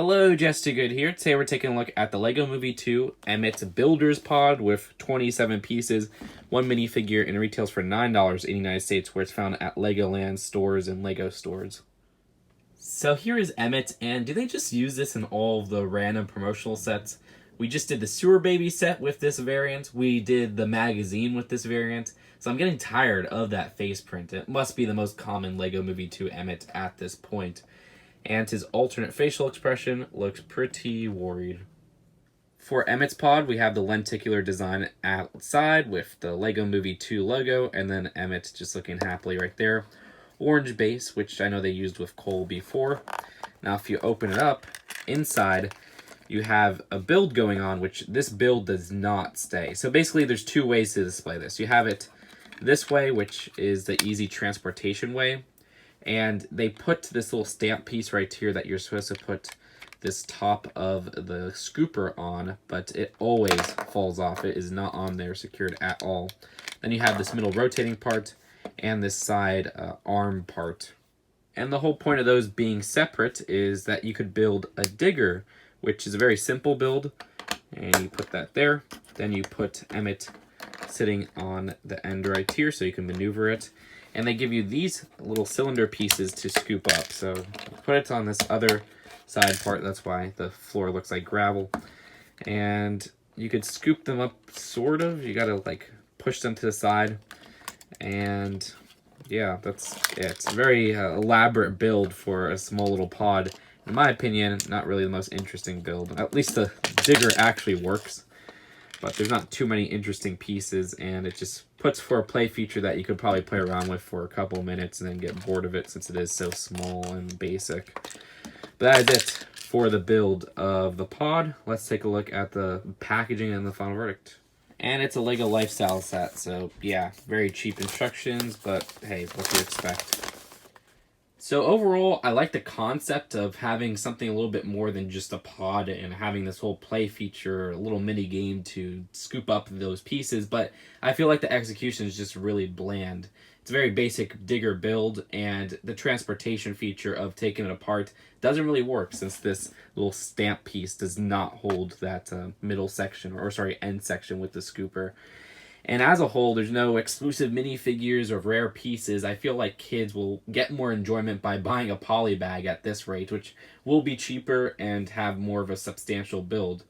Hello, Jessica Good here. Today we're taking a look at the LEGO Movie 2 Emmet Builder's Pod with 27 pieces, one minifigure, and it retails for $9 in the United States, where it's found at Legoland stores and LEGO stores. So here is Emmet, and do they just use this in all of the random promotional sets? We just did the Sewer Baby set with this variant. We did the magazine with this variant. So I'm getting tired of that face print. It must be the most common LEGO Movie 2 Emmet at this point. And his alternate facial expression looks pretty worried. For Emmet's pod, we have the lenticular design outside with the LEGO Movie 2 logo, and then Emmet just looking happily right there. Orange base, which I know they used with Cole before. Now if you open it up, inside you have a build going on, which this build does not stay. So basically there's two ways to display this. You have it this way, which is the easy transportation way. And they put this little stamp piece right here that you're supposed to put this top of the scooper on, but it always falls off. It is not on there secured at all. Then you have this middle rotating part and this side arm part. And the whole point of those being separate is that you could build a digger, which is a very simple build. And you put that there. Then you put Emmet sitting on the end right here so you can maneuver it. And they give you these little cylinder pieces to scoop up. So put it on this other side part. That's why the floor looks like gravel. And you could scoop them up, sort of. You gotta like push them to the side. And yeah, that's it. It's a very elaborate build for a small little pod. In my opinion, not really the most interesting build. At least the digger actually works. But there's not too many interesting pieces, and it just puts for a play feature that you could probably play around with for a couple minutes and then get bored of it since it is so small and basic. But that is it for the build of the pod. Let's take a look at the packaging and the final verdict. And it's a LEGO Lifestyle set, so yeah, very cheap instructions, but hey, what do you expect? So overall, I like the concept of having something a little bit more than just a pod and having this whole play feature, a little mini game to scoop up those pieces, but I feel like the execution is just really bland. It's a very basic digger build, and the transportation feature of taking it apart doesn't really work since this little stamp piece does not hold that middle section, or sorry, end section with the scooper. And as a whole, there's no exclusive minifigures or rare pieces. I feel like kids will get more enjoyment by buying a poly bag at this rate, which will be cheaper and have more of a substantial build.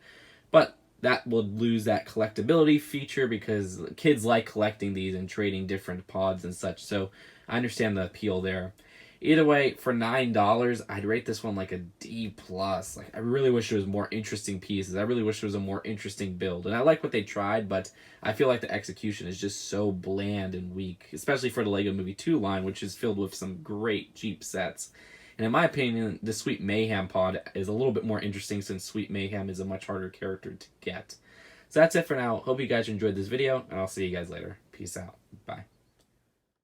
But that will lose that collectability feature because kids like collecting these and trading different pods and such. So I understand the appeal there. Either way, for $9, I'd rate this one like a D+. Like, I really wish there was more interesting pieces. I really wish there was a more interesting build. And I like what they tried, but I feel like the execution is just so bland and weak, especially for the LEGO Movie 2 line, which is filled with some great cheap sets. And in my opinion, the Sweet Mayhem pod is a little bit more interesting since Sweet Mayhem is a much harder character to get. So that's it for now. Hope you guys enjoyed this video, and I'll see you guys later. Peace out. Bye.